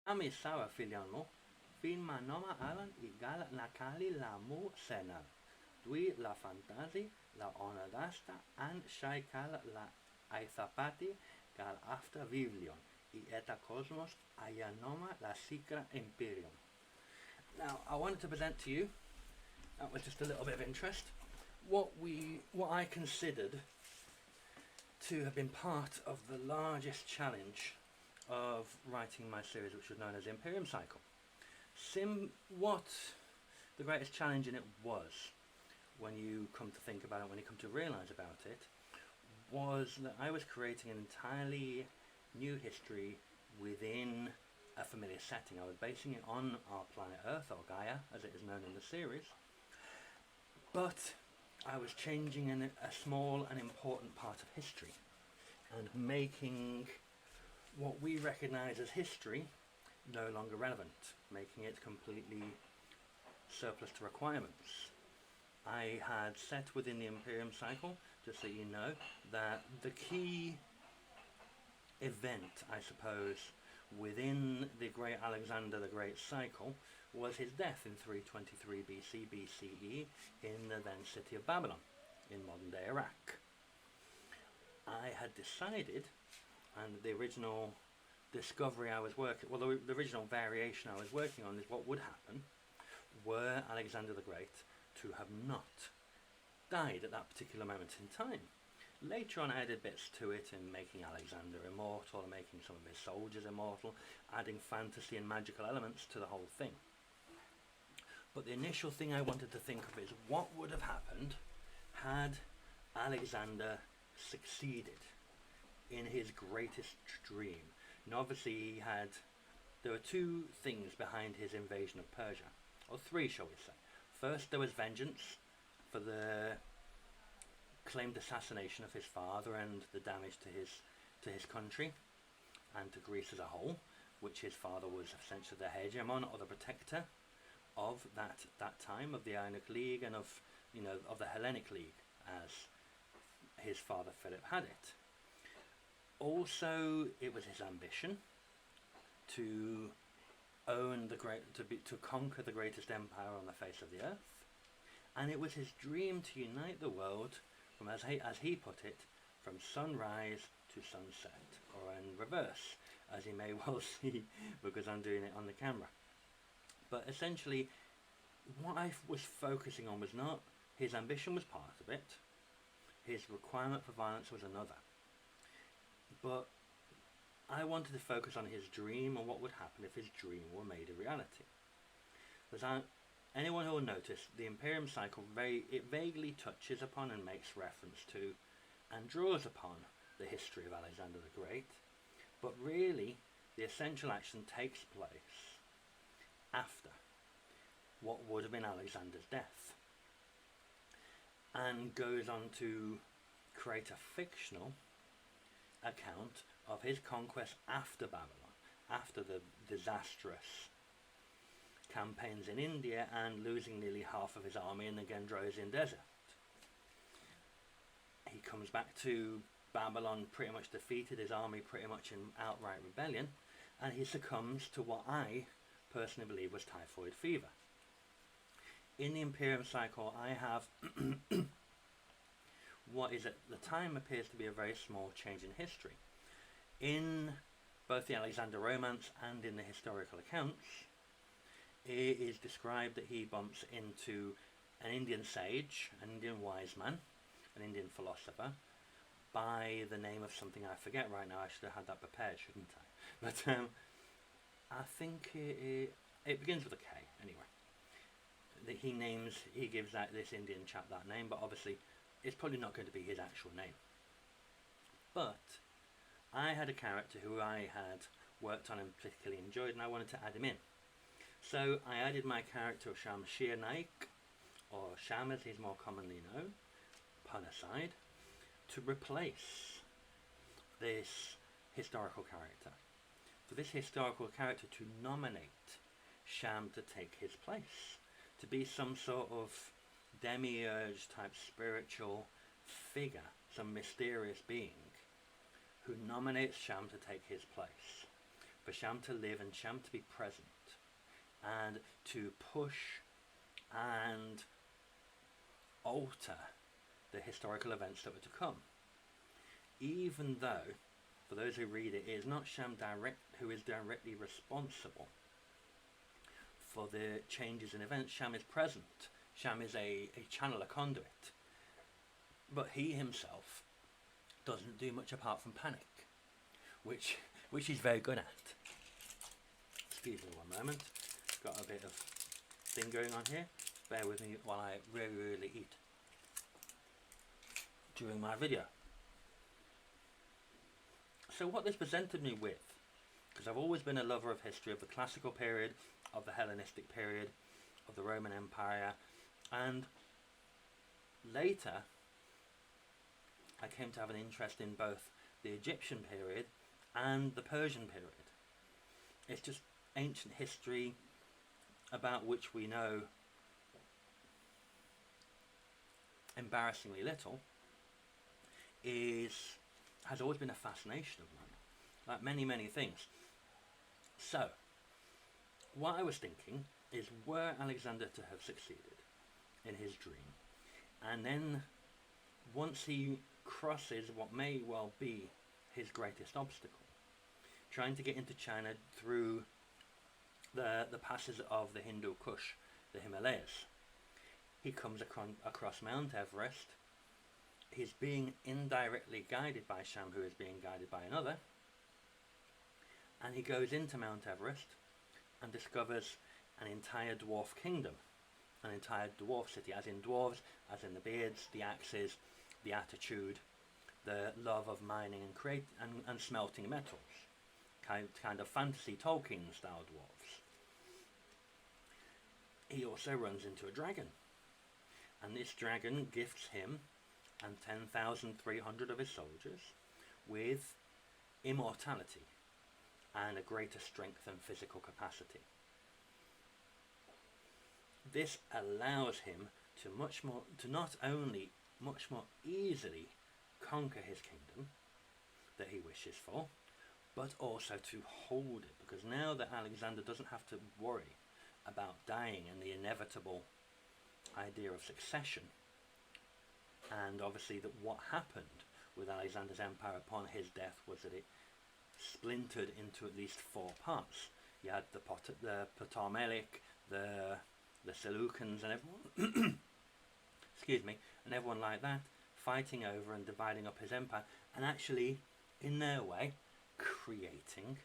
Amisawa filiano, fin manoma alan igal nakali la mu senal. Dui la fantasi, la onadasta, and shaikal la aithapati gal after vivion, I eta cosmos ayanoma la secra Empyraeum. Now, I wanted to present to you, that was just a little bit of interest, what I considered to have been part of the largest challenge of writing my series, which was known as the Empyraeum cycle. What the greatest challenge in it was, when you come to think about it, when you come to realize about it, was that I was creating an entirely new history within a familiar setting. I was basing it on our planet Earth, or Gaia, as it is known in the series, but I was changing a small and important part of history and making what we recognize as history no longer relevant, making it completely surplus to requirements. I had set within the Empyraeum cycle, just so you know, that the key event, I suppose, within the great Alexander the Great cycle was his death in 323 BC BCE in the then city of Babylon in modern day Iraq. I had decided, and the original discovery I was working, well, the original variation I was working on is what would happen were Alexander the Great to have not died at that particular moment in time. Later on I added bits to it in making Alexander immortal and making some of his soldiers immortal, adding fantasy and magical elements to the whole thing. But the initial thing I wanted to think of is what would have happened had Alexander succeeded in his greatest dream. And obviously there were two things behind his invasion of Persia, or three shall we say. First, there was vengeance for the claimed assassination of his father and the damage to his country and to Greece as a whole, which his father was essentially the hegemon or the protector of that time, of the Ionic League and of the Hellenic League as his father Philip had it. Also, it was his ambition to to conquer the greatest empire on the face of the earth, and it was his dream to unite the world from, as he put it, from sunrise to sunset, or in reverse, as you may well see because I'm doing it on the camera. But essentially, what I was focusing on was not his ambition was part of it, his requirement for violence was another. But I wanted to focus on his dream and what would happen if his dream were made a reality. Because anyone who will notice, the Empyraeum cycle vaguely touches upon and makes reference to and draws upon the history of Alexander the Great, but really the essential action takes place after what would have been Alexander's death, and goes on to create a fictional account of his conquest after Babylon, after the disastrous campaigns in India and losing nearly half of his army in the Gendrosian desert. He comes back to Babylon pretty much defeated, his army pretty much in outright rebellion, and he succumbs to what I personally believe was typhoid fever. In the Empyrean cycle I have what is at the time appears to be a very small change in history. In both the Alexander Romance and in the historical accounts, it is described that he bumps into an Indian sage, an Indian wise man, an Indian philosopher, by the name of something I forget right now. I should have had that prepared, shouldn't I? But I think it begins with a K, anyway. He gives this Indian chap that name, but obviously it's probably not going to be his actual name. But I had a character who I had worked on and particularly enjoyed, and I wanted to add him in. So I added my character Shamshir Naik, or Sham as he's more commonly known, pun aside, to replace this historical character. For this historical character to nominate Sham to take his place, to be some sort of demiurge type spiritual figure, some mysterious being who nominates Sham to take his place. for Sham to live and Sham to be present, and to push and alter the historical events that were to come. Even though, for those who read it, it is not Sham who is directly responsible for the changes in events. Sham is present. Sham is a channel, a conduit. But he himself doesn't do much apart from panic, which he's very good at. Excuse me one moment. Got a bit of thing going on here. Bear with me while I really eat during my video. So what this presented me with, because I've always been a lover of history, of the classical period, of the Hellenistic period, of the Roman Empire, and later I came to have an interest in both the Egyptian period and the Persian period. It's just ancient history about which we know embarrassingly little has always been a fascination of mine, like many things. So what I was thinking is, were Alexander to have succeeded in his dream, and then once he crosses what may well be his greatest obstacle, trying to get into China through the passes of the Hindu Kush, the Himalayas, he comes across Mount Everest. He's being indirectly guided by Sham, who is being guided by another, and he goes into Mount Everest and discovers an entire dwarf kingdom, an entire dwarf city, as in dwarves, as in the beards, the axes, the attitude, the love of mining and smelting metals, kind of fantasy Tolkien style dwarves. He also runs into a dragon, and this dragon gifts him and 10,300 of his soldiers with immortality and a greater strength and physical capacity. This allows him to not only much more easily conquer his kingdom that he wishes for, but also to hold it, because now that Alexander doesn't have to worry about dying and the inevitable idea of succession, and obviously that what happened with Alexander's empire upon his death was that it splintered into at least 4 parts. You had the Ptolemaic, the Seleucians, and everyone excuse me, and everyone like that, fighting over and dividing up his empire, and actually in their way creating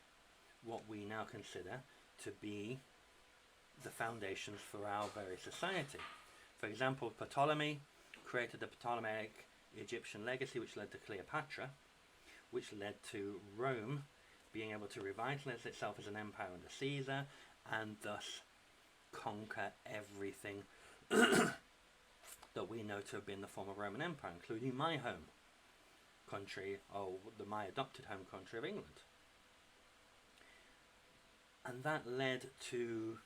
what we now consider to be the foundations for our very society. For example, Ptolemy created the Ptolemaic Egyptian legacy, which led to Cleopatra, which led to Rome being able to revitalize itself as an empire under Caesar, and thus conquer everything that we know to have been the former Roman Empire, including my home country, my adopted home country of England. And that led to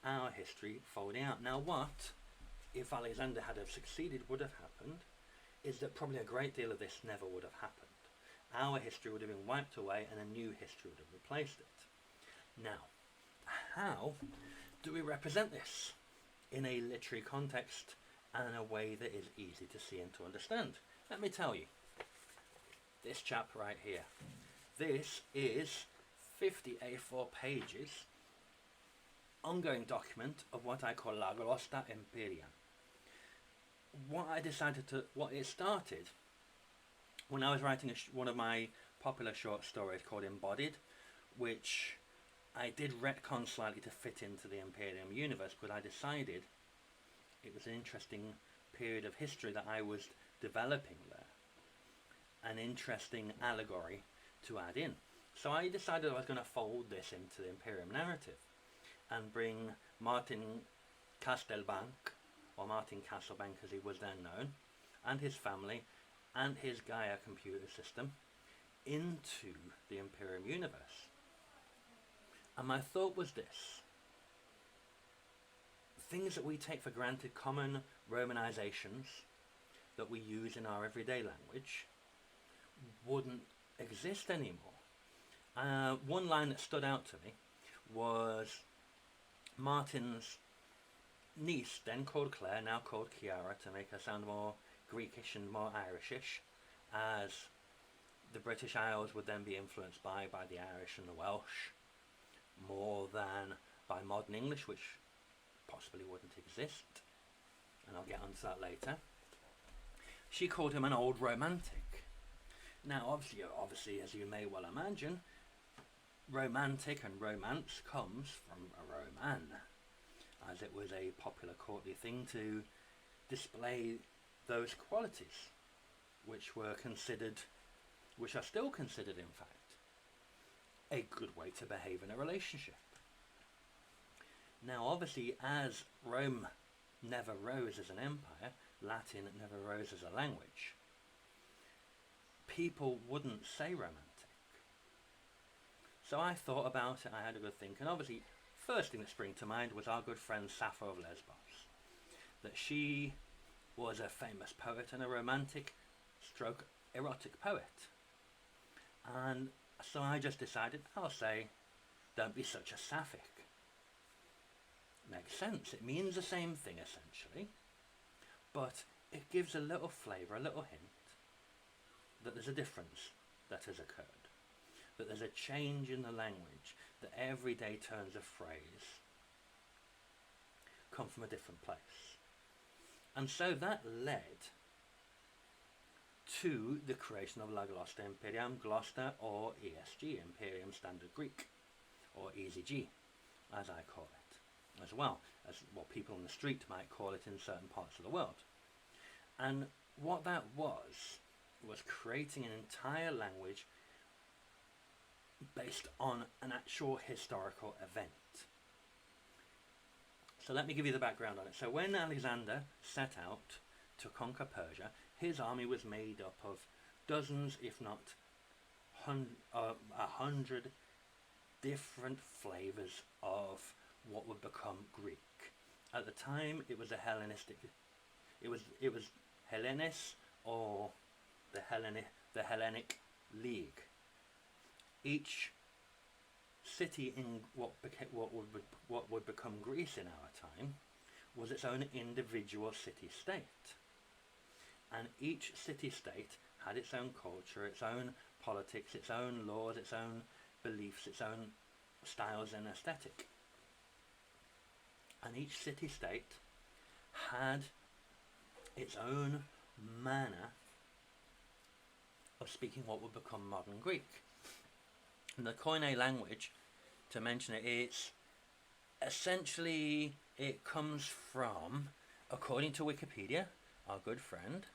our history folding out. Now what, if Alexander had have succeeded, would have happened is that probably a great deal of this never would have happened. Our history would have been wiped away and a new history would have replaced it. Now, how do we represent this in a literary context and in a way that is easy to see and to understand? Let me tell you. This chap right here. This is 50 A4 pages ongoing document of what I call La Glosta Empyraeum. What it started when I was writing one of my popular short stories called Embodied, which I did retcon slightly to fit into the Empyraeum universe, but I decided it was an interesting period of history that I was developing there, an interesting allegory to add in. So I decided I was going to fold this into the Empyraeum narrative and bring Martin Castelbank, or Martin Castlebank as he was then known, and his family and his Gaia computer system into the Empyraeum universe. And my thought was this: things that we take for granted, common Romanizations that we use in our everyday language, wouldn't exist anymore. One line that stood out to me was Martin's niece, then called Claire, now called Chiara, to make her sound more Greekish and more Irishish, as the British Isles would then be influenced by the Irish and the Welsh more than by modern English, which possibly wouldn't exist, and I'll get onto that later. She called him an old romantic. Now, obviously, as you may well imagine, romantic and romance comes from a roman, as it was a popular courtly thing to display those qualities, which are still considered, in fact, a good way to behave in a relationship. Now, obviously, as Rome never rose as an empire, Latin never rose as a language, people wouldn't say romantic. So I thought about it, I had a good think, and obviously, first thing that sprang to mind was our good friend Sappho of Lesbos. That she was a famous poet and a romantic stroke erotic poet. And so I just decided, I'll say, don't be such a sapphic. Makes sense, it means the same thing essentially, but it gives a little flavour, a little hint, that there's a difference that has occurred, that there's a change in the language, that everyday turns of phrase come from a different place. And so that led to the creation of La Glosta Empyraeum, Glosta, or ESG, Empyraeum Standard Greek, or EasyG, as I call it, as well as what people on the street might call it in certain parts of the world. And what that was creating an entire language based on an actual historical event. So let me give you the background on it. So when Alexander set out to conquer Persia, his army was made up of dozens, if not 100 different flavours of what would become Greek. At the time, it was a Hellenistic. It was Hellenis, or the Hellenic League. Each city in what would become Greece in our time was its own individual city-state, and each city-state had its own culture, its own politics, its own laws, its own beliefs, its own styles and aesthetic. And each city-state had its own manner of speaking what would become modern Greek. And the Koine language, to mention it, it's essentially, it comes from, according to Wikipedia, our good friend,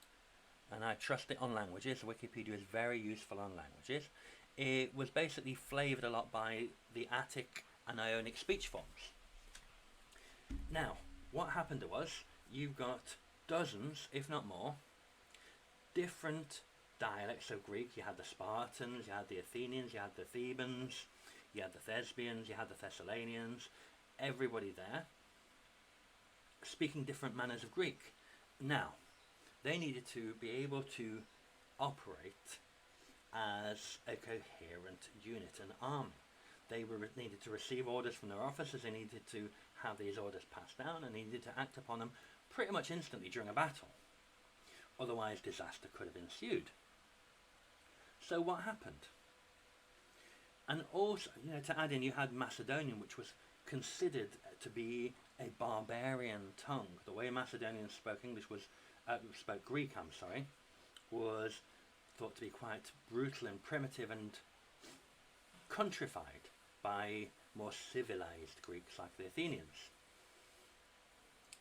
and I trust it on languages, Wikipedia is very useful on languages, it was basically flavoured a lot by the Attic and Ionic speech forms. Now, what happened was, you've got dozens, if not more, different dialects of Greek. You had the Spartans, you had the Athenians, you had the Thebans, you had the Thespians, you had the Thessalonians, everybody there speaking different manners of Greek. Now, they needed to be able to operate as a coherent unit, an army. They needed to receive orders from their officers, they needed to have these orders passed down, and they needed to act upon them pretty much instantly during a battle. Otherwise, disaster could have ensued. So what happened? And also, to add in, you had Macedonian, which was considered to be a barbarian tongue. The way Macedonians spoke English was, spoke Greek, was thought to be quite brutal and primitive and countrified by more civilized Greeks like the Athenians.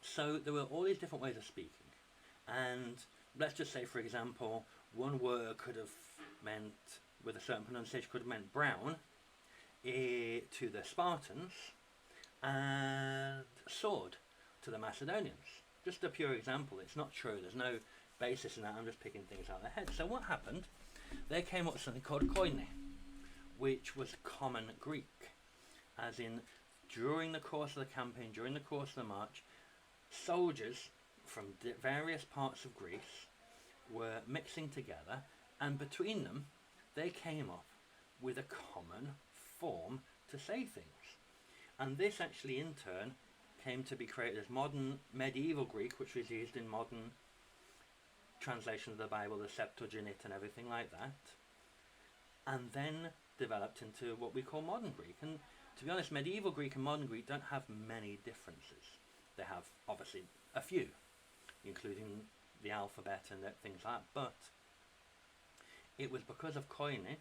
So there were all these different ways of speaking, and let's just say, for example, one word could have meant, with a certain pronunciation, could have meant brown to the Spartans, and sword to the Macedonians. Just a pure example, it's not true, there's no basis in that, I'm just picking things out of their head. So what happened? They came up with something called koine, which was common Greek, as in, during the course of the campaign, during the course of the march, soldiers from various parts of Greece were mixing together, and between them they came up with a common form to say things. And this actually in turn came to be created as modern medieval Greek, which was used in modern translations of the Bible, the Septuagint and everything like that, and then developed into what we call modern Greek. And to be honest, medieval Greek and modern Greek don't have many differences. They have obviously a few, including the alphabet and things like that, but it was because of Koine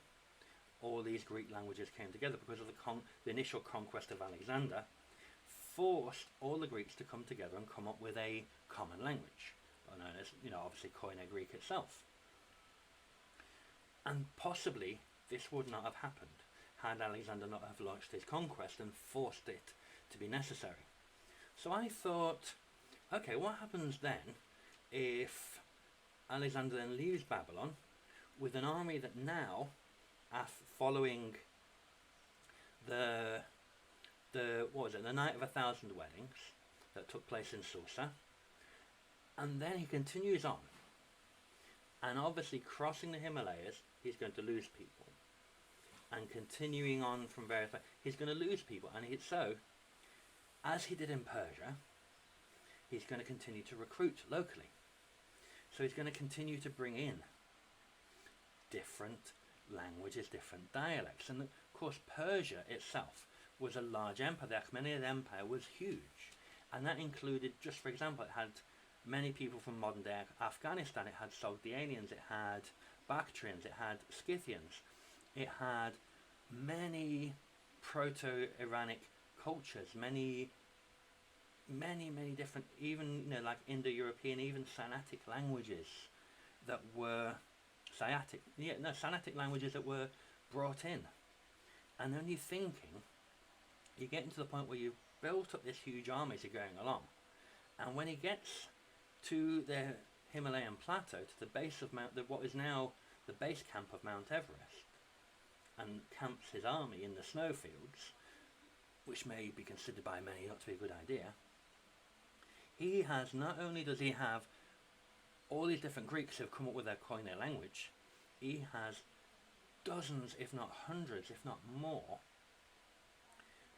all these Greek languages came together, because of the initial conquest of Alexander forced all the Greeks to come together and come up with a common language, known as, obviously Koine Greek itself. And possibly this would not have happened had Alexander not have launched his conquest and forced it to be necessary. So I thought, okay, what happens then if Alexander then leaves Babylon with an army that now, following the Night of 1,000 Weddings that took place in Susa, and then he continues on, and obviously crossing the Himalayas, he's going to lose people, and continuing on from various places, he's going to lose people, and so, as he did in Persia, he's going to continue to recruit locally. So he's going to continue to bring in different languages, different dialects, and of course Persia itself was a large empire. The Achaemenid Empire was huge, and that included, just for example, it had many people from modern day Afghanistan, it had Sogdianians, it had Bactrians, it had Scythians, it had many Proto-Iranic cultures, many different, even like Indo-European, even Sanatic languages that were Sanatic languages that were brought in. And then you're thinking, you're getting to the point where you've built up this huge army as you're going along, and when he gets to the Himalayan plateau, to the base of what is now the base camp of Mount Everest, and camps his army in the snowfields, which may be considered by many not to be a good idea, he has, not only does he have all these different Greeks who have come up with their Koine language, he has dozens, if not hundreds, if not more,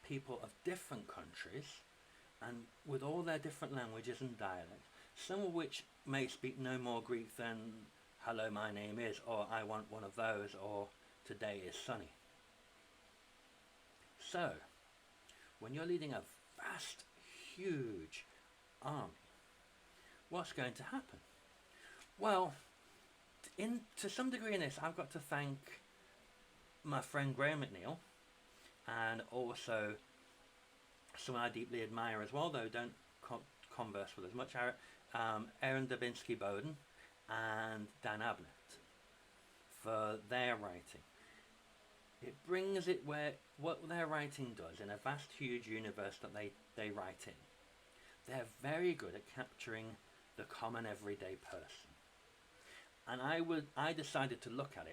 people of different countries, and with all their different languages and dialects, some of which may speak no more Greek than hello, my name is, or I want one of those, or today is sunny. So, when you're leading a vast, huge army, what's going to happen? Well, to some degree in this, I've got to thank my friend Graham McNeil, and also someone I deeply admire as well, though don't converse with as much, Aaron Dubinsky Bowden and Dan Abnett, for their writing. It brings it where what their writing does in a vast, huge universe that they write in. They're very good at capturing the common everyday person. And I decided to look at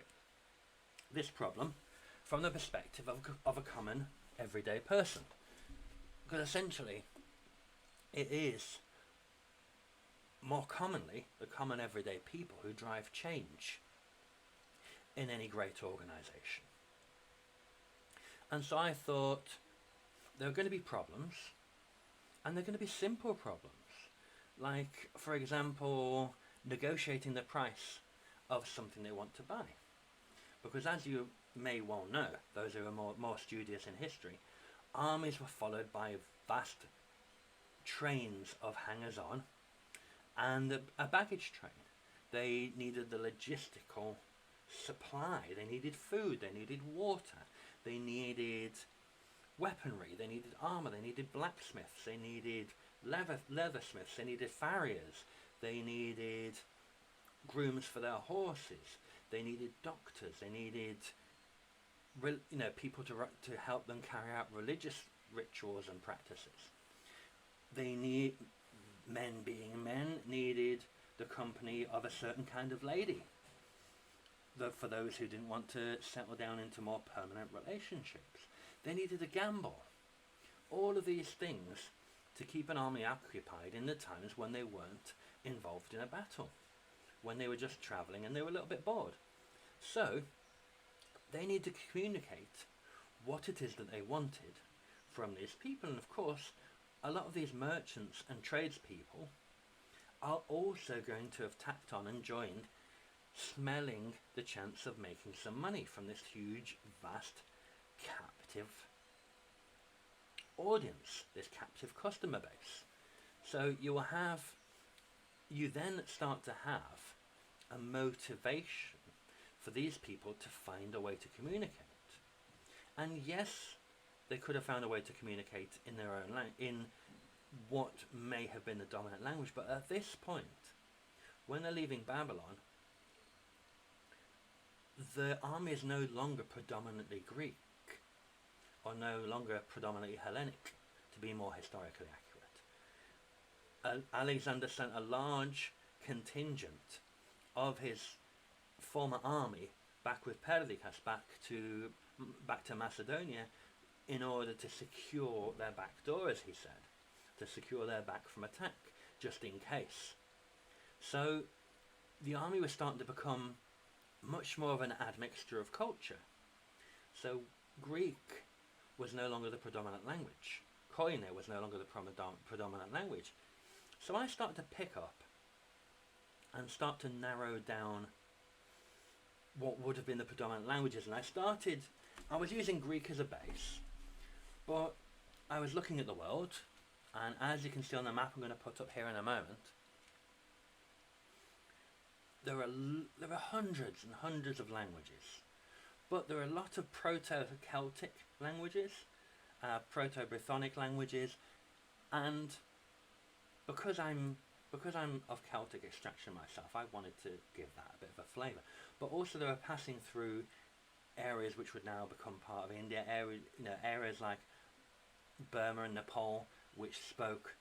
this problem from the perspective of a common everyday person. Because essentially, it is more commonly the common everyday people who drive change in any great organisation. And so I thought there are going to be problems, and they're going to be simple problems. Like, for example, negotiating the price of something they want to buy. Because as you may well know, those who are more studious in history, armies were followed by vast trains of hangers-on and a baggage train. They needed the logistical supply. They needed food, they needed water, they needed weaponry, they needed armour, they needed blacksmiths, they needed leathersmiths, they needed farriers, they needed grooms for their horses, they needed doctors, they needed people to help them carry out religious rituals and practices. Men being men, needed the company of a certain kind of lady, for those who didn't want to settle down into more permanent relationships. They needed a gamble. All of these things to keep an army occupied in the times when they weren't involved in a battle, when they were just travelling and they were a little bit bored. So, they need to communicate what it is that they wanted from these people. And of course, a lot of these merchants and tradespeople are also going to have tacked on and joined, smelling the chance of making some money from this huge, vast, captive audience, this captive customer base. So you then start to have a motivation for these people to find a way to communicate. And yes, they could have found a way to communicate in their own in what may have been the dominant language, but at this point, when they're leaving Babylon, the army is no longer predominantly Greek, or no longer predominantly Hellenic, to be more historically accurate. Alexander sent a large contingent of his former army back with Perdiccas back to Macedonia in order to secure their back door, as he said, to secure their back from attack, just in case. So the army was starting to become much more of an admixture of culture. So Greek was no longer the predominant language. Koine was no longer the predominant language. So I started to pick up and start to narrow down what would have been the predominant languages. And I was using Greek as a base, but I was looking at the world, and as you can see on the map I'm going to put up here in a moment, there are hundreds and hundreds of languages, but there are a lot of Proto-Celtic languages, Proto-Brythonic languages, and because I'm of Celtic extraction myself, I wanted to give that a bit of a flavour. But also they were passing through areas which would now become part of India, areas like Burma and Nepal, which spoke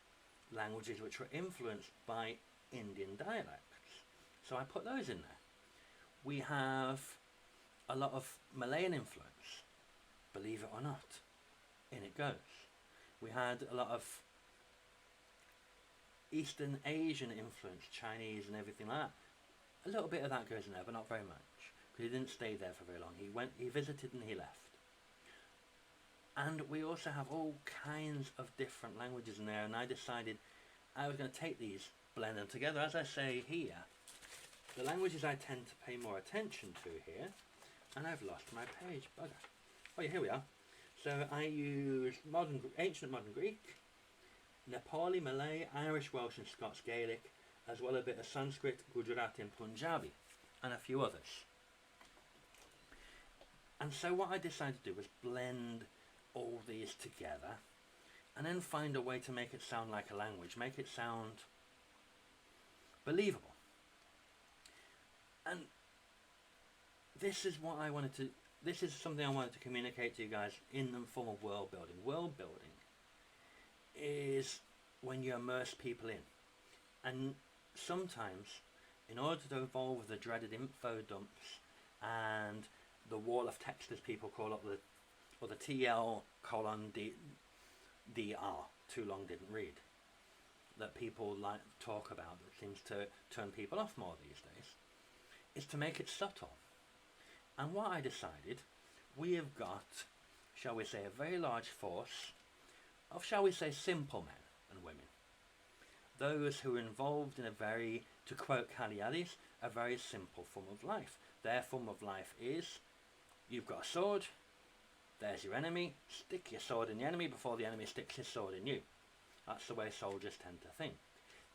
languages which were influenced by Indian dialects. So I put those in there. We have a lot of Malayan influence, believe it or not. In it goes. We had a lot of Eastern Asian influence, Chinese and everything like that. A little bit of that goes in there, but not very much, because he didn't stay there for very long. He visited and he left. And we also have all kinds of different languages in there, and I decided I was going to take these, blend them together. As I say here, the languages I tend to pay more attention to here, and I've lost my page, bugger. Oh yeah, here we are. So I use ancient modern Greek, Nepali, Malay, Irish, Welsh and Scots Gaelic, as well as a bit of Sanskrit, Gujarati and Punjabi, and a few others. And so what I decided to do was blend all these together and then find a way to make it sound like a language, make it sound believable. And this is something I wanted to communicate to you guys in the form of world building. World building is when you immerse people in. And sometimes, in order to evolve the dreaded info dumps and the wall of text, as people call it, or the TL:DR, too long didn't read, that people like to talk about, that seems to turn people off more these days, is to make it subtle. And what I decided, we have got, shall we say, a very large force of, shall we say, simple men and women. Those who are involved in a very, to quote Cagliaris, a very simple form of life. Their form of life is, you've got a sword, there's your enemy, stick your sword in the enemy before the enemy sticks his sword in you. That's the way soldiers tend to think.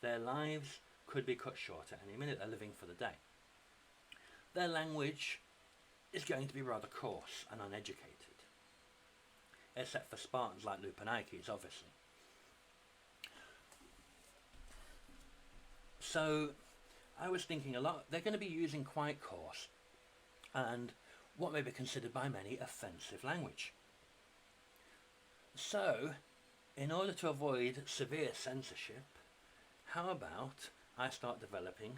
Their lives could be cut short at any minute, they're living for the day. Their language is going to be rather coarse and uneducated, except for Spartans like Lupernicles, obviously. So I was thinking a lot, they're going to be using quite coarse and what may be considered by many offensive language. So, in order to avoid severe censorship, how about I start developing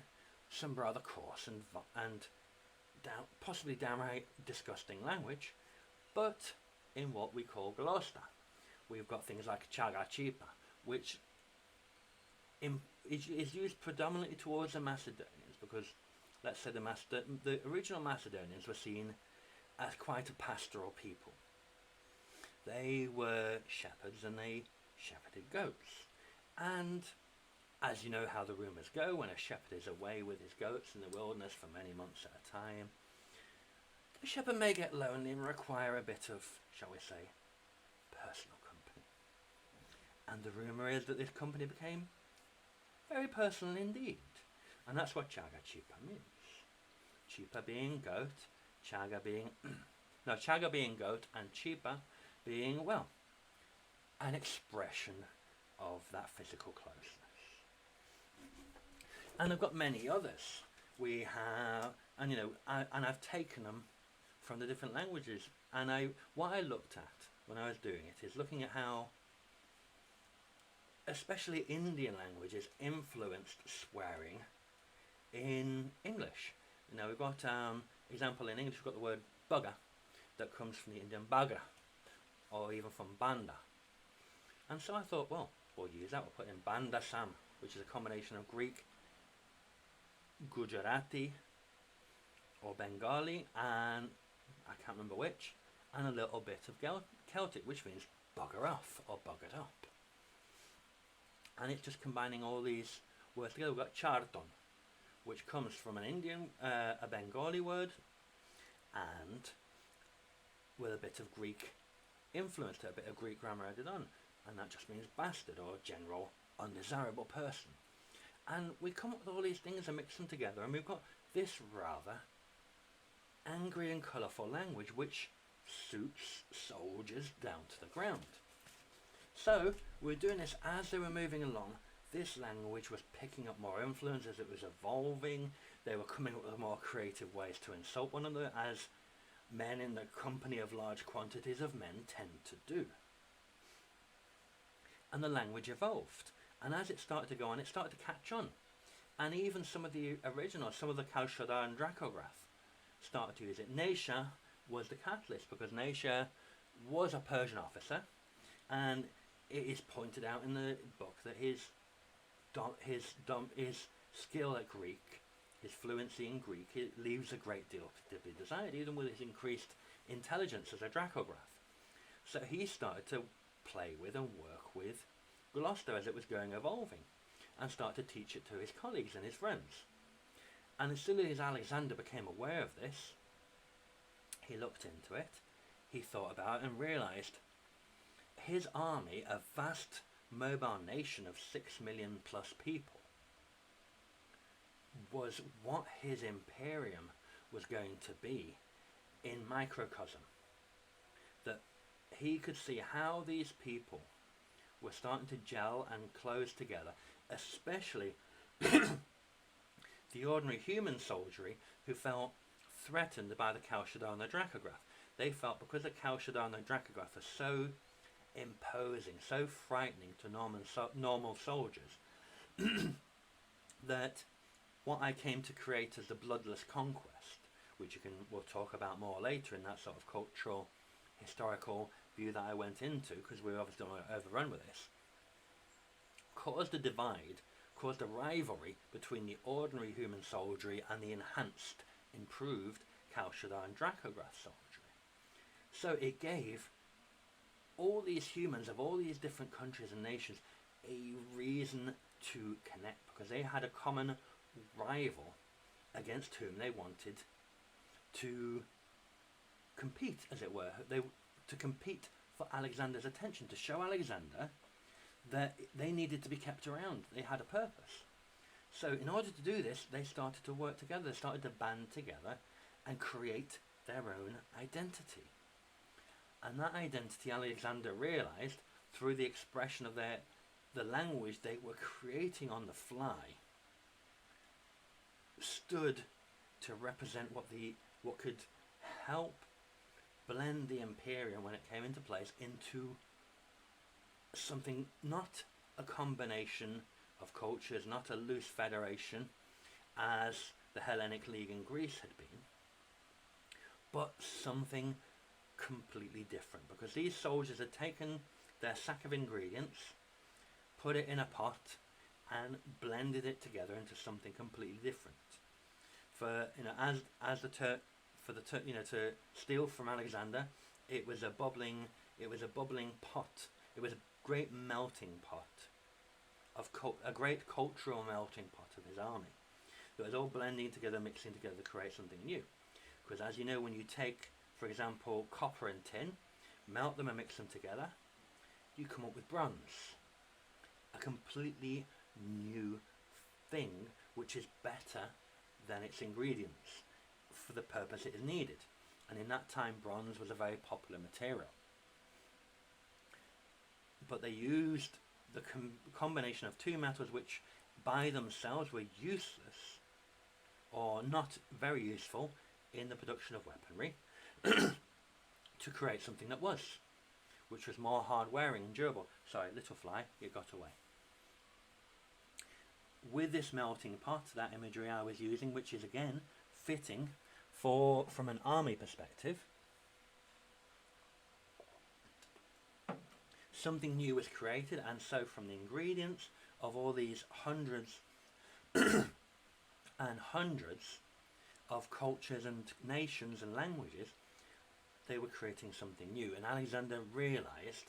some rather coarse and possibly downright disgusting language, but in what we call Glosta. We've got things like Chagachipa, which is used predominantly towards the Macedonians, because let's say the original Macedonians were seen as quite a pastoral people. They were shepherds and they shepherded goats. And as you know how the rumours go, when a shepherd is away with his goats in the wilderness for many months at a time, the shepherd may get lonely and require a bit of, shall we say, personal company. And the rumour is that this company became very personal indeed. And that's what Chaga Chipa means. Chipa being goat, Chaga being Chaga being goat, and Chipa being, well, an expression of that physical closeness. And I've got many others. We have, and I've taken them from the different languages. And what I looked at when I was doing it is looking at how, especially Indian languages, influenced swearing in English. We've got example in English. We've got the word bugger that comes from the Indian baga, or even from banda. And so I thought, well, we'll use that. We'll put in banda sam, which is a combination of Greek, Gujarati, or Bengali, and I can't remember which, and a little bit of Celtic, which means bugger off or buggered up. And it's just combining all these words together. We've got charton, which comes from an Indian, a Bengali word, and with a bit of Greek influence to a bit of Greek grammar added on, and that just means bastard or general undesirable person. And we come up with all these things and mix them together, and we've got this rather angry and colourful language which suits soldiers down to the ground. So we're doing this as they were moving along. This language was picking up more influence as it was evolving. They were coming up with more creative ways to insult one another, as men in the company of large quantities of men tend to do. And the language evolved. And as it started to go on, it started to catch on. And even some of the originals, some of the Kaushada and Dracograph, started to use it. Nesha was the catalyst, because Nesha was a Persian officer, and it is pointed out in the book that his skill at Greek, his fluency in Greek, it leaves a great deal to be desired, even with his increased intelligence as a Dracograph. So he started to play with and work with Glosta as it was evolving, and start to teach it to his colleagues and his friends. And as soon as Alexander became aware of this, he looked into it, he thought about it, and realised his army, a vast mobile nation of 6 million plus people, was what his Empyraeum was going to be in microcosm. That he could see how these people were starting to gel and close together, especially the ordinary human soldiery who felt threatened by the Kaushada and the Dracograph. They felt, because the Kaushada and the Dracograph are so imposing, so frightening to normal soldiers, that what I came to create as the Bloodless Conquest, which we'll talk about more later in that sort of cultural, historical view that I went into, because we obviously don't want to overrun with this, caused a divide, caused a rivalry between the ordinary human soldiery and the enhanced, improved Kaushada and Dracograph soldiery. So it gave all these humans of all these different countries and nations a reason to connect, because they had a common rival against whom they wanted to compete, as it were. To compete for Alexander's attention, to show Alexander that they needed to be kept around. They had a purpose. So in order to do this, they started to work together. They started to band together and create their own identity. And that identity, Alexander realized through the expression of the language they were creating on the fly, stood to represent what could help blend the Empyraeum, when it came into place, into something, not a combination of cultures, not a loose federation as the Hellenic League in Greece had been, but something completely different, because these soldiers had taken their sack of ingredients, put it in a pot, and blended it together into something completely different. for the to steal from Alexander. It was a bubbling pot. It was a great melting pot of a great cultural melting pot of his army. It was all blending together, mixing together to create something new. Because as you know, when you take, for example, copper and tin, melt them and mix them together, you come up with bronze. A completely new thing which is better than its ingredients for the purpose it is needed. And in that time, bronze was a very popular material. But they used the combination of two metals which by themselves were useless or not very useful in the production of weaponry to create something that was, which was more hard-wearing and durable. Sorry, little fly, it got away. With this melting pot, that imagery I was using, which is again fitting from an army perspective, something new was created, and so from the ingredients of all these hundreds and hundreds of cultures and nations and languages, they were creating something new. And Alexander realized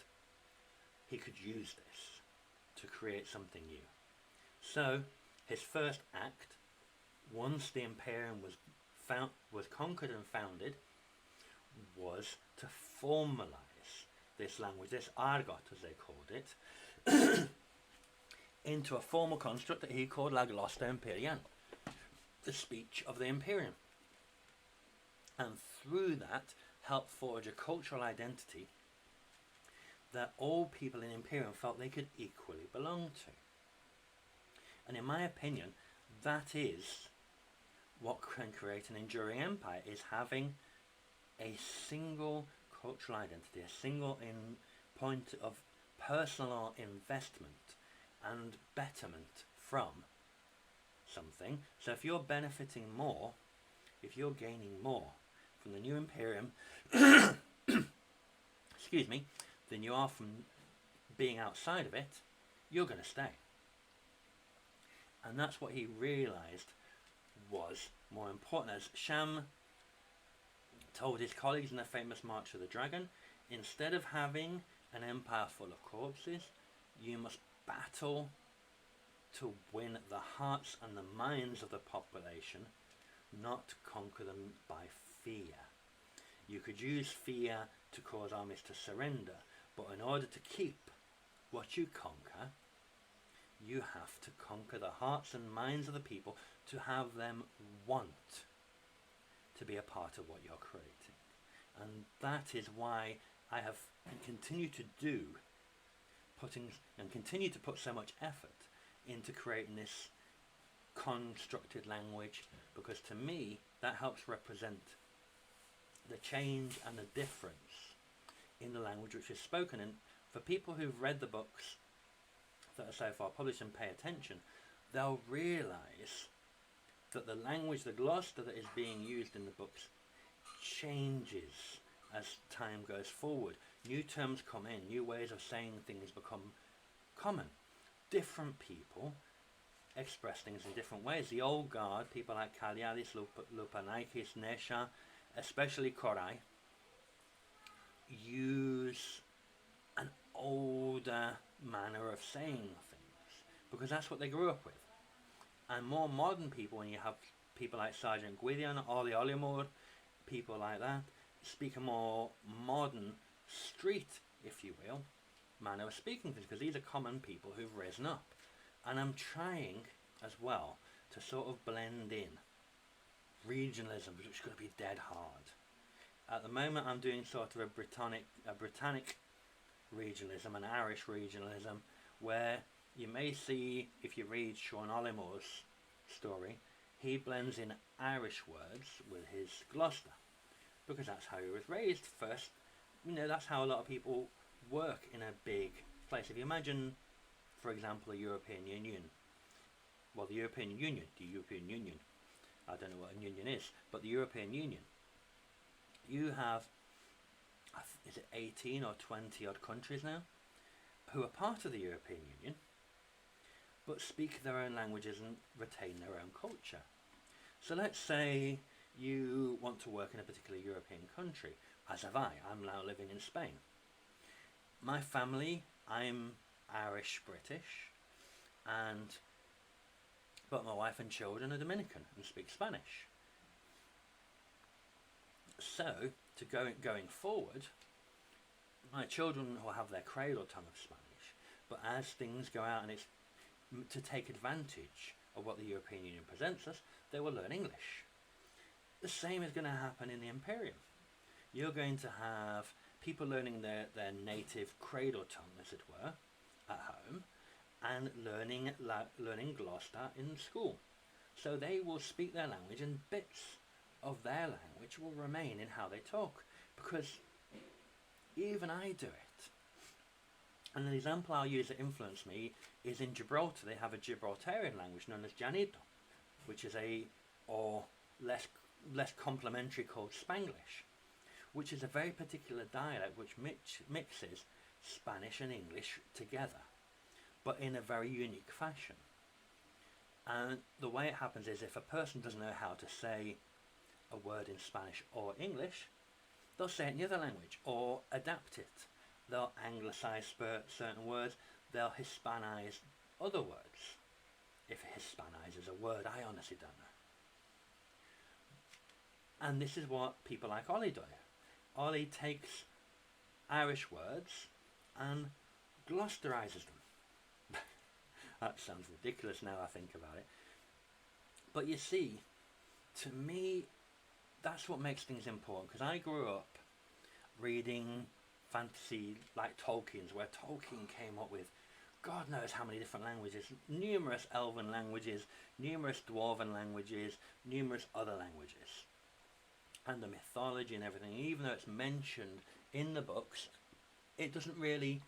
he could use this to create something new. So his first act, once the Empyrean was conquered and founded, was to formalize this language, this argot as they called it, into a formal construct that he called La Glosta Empyrean, the speech of the Empyrean. And through that helped forge a cultural identity that all people in Empyrean felt they could equally belong to. And in my opinion, that is what can create an enduring empire, is having a single cultural identity, a single point of personal investment and betterment from something. So if you're benefiting more, if you're gaining more from the new Empyrean, excuse me, than you are from being outside of it, you're going to stay. And that's what he realized was more important. As Sham told his colleagues in the famous March of the Dragon, instead of having an empire full of corpses, you must battle to win the hearts and the minds of the population, not conquer them by fear. You could use fear to cause armies to surrender, but in order to keep what you conquer, you have to conquer the hearts and minds of the people to have them want to be a part of what you're creating. And that is why I have continued to continue to put so much effort into creating this constructed language, because to me that helps represent the change and the difference in the language which is spoken. And for people who've read the books that are so far published and pay attention, they'll realize that the language, the Glosta that is being used in the books, changes as time goes forward. New terms come in, new ways of saying things become common. Different people express things in different ways. The old guard, people like Kalialis, Lupanikis, Nesha, especially Korai, use an older manner of saying things because that's what they grew up with. And more modern people, when you have people like Sergeant Gwydion, Oli Olimor, people like that, speak a more modern street, if you will, manner of speaking things, because these are common people who've risen up. And I'm trying as well to sort of blend in regionalism, which is going to be dead hard. At the moment I'm doing sort of a Britannic regionalism, an Irish regionalism, where you may see, if you read Sean Olimor's story, he blends in Irish words with his Glosta, because that's how he was raised first. You know, that's how a lot of people work in a big place. If you imagine, for example, the European Union, well, the European Union, I don't know what a union is, but the European Union, you have, is it 18 or 20 odd countries now, who are part of the European Union, but speak their own languages and retain their own culture. So let's say you want to work in a particular European country, as have I. I'm now living in Spain. My family, I'm Irish British, but my wife and children are Dominican and speak Spanish. So, going forward, my children will have their cradle tongue of Spanish, but as things go out and it's to take advantage of what the European Union presents us, they will learn English. The same is going to happen in the Empyraeum. You're going to have people learning their native cradle tongue, as it were, at home, and learning Glosta in school. So they will speak their language, and bits of their language will remain in how they talk, because even I do it. And an example I'll use that influenced me is in Gibraltar. They have a Gibraltarian language known as Janido, which is less complimentary called Spanglish, which is a very particular dialect which mixes Spanish and English together, but in a very unique fashion. And the way it happens is, if a person doesn't know how to say a word in Spanish or English, they'll say it in the other language or adapt it. They'll anglicize certain words, they'll Hispanize other words. If Hispanize is a word, I honestly don't know. And this is what people like Ollie do. Ollie takes Irish words and Glosterizes them. That sounds ridiculous now I think about it. But you see, to me, that's what makes things important, because I grew up reading fantasy like Tolkien's, where Tolkien came up with God knows how many different languages, numerous elven languages, numerous dwarven languages, numerous other languages. And the mythology and everything, even though it's mentioned in the books, it doesn't really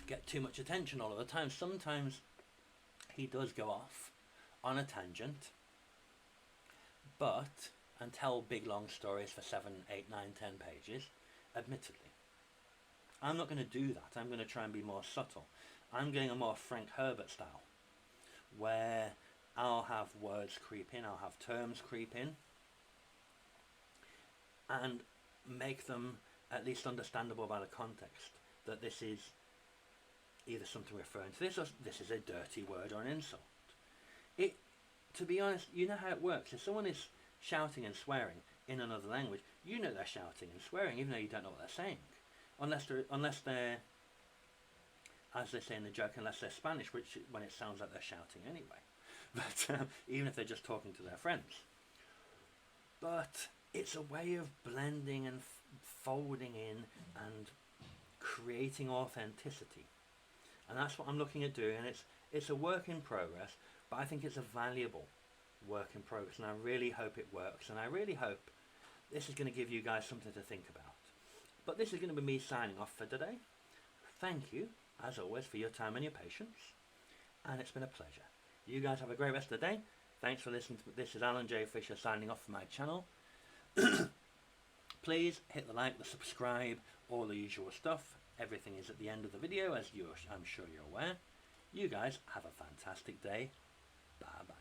get too much attention all of the time. Sometimes he does go off on a tangent, and tell big long stories for 7, 8, 9, 10 pages, admittedly. I'm not going to do that. I'm going to try and be more subtle. I'm going a more Frank Herbert style, where I'll have words creep in, I'll have terms creep in, and make them at least understandable by the context, that this is either something referring to this, or this is a dirty word or an insult. To be honest, you know how it works. If someone is shouting and swearing in another language, you know they're shouting and swearing, even though you don't know what they're saying. Unless they're, as they say in the joke, unless they're Spanish, which when it sounds like they're shouting anyway. But even if they're just talking to their friends. But it's a way of blending and folding in and creating authenticity. And that's what I'm looking at doing, and it's a work in progress, but I think it's a valuable work in progress, and I really hope it works, and I really hope this is going to give you guys something to think about. But this is going to be me signing off for today. Thank you, as always, for your time and your patience, and it's been a pleasure. You guys have a great rest of the day. Thanks for listening to this is Alan J. Fisher signing off for my channel. Please hit the like, the subscribe, all the usual stuff. Everything is at the end of the video, as I'm sure you're aware. You guys have a fantastic day. Bye bye.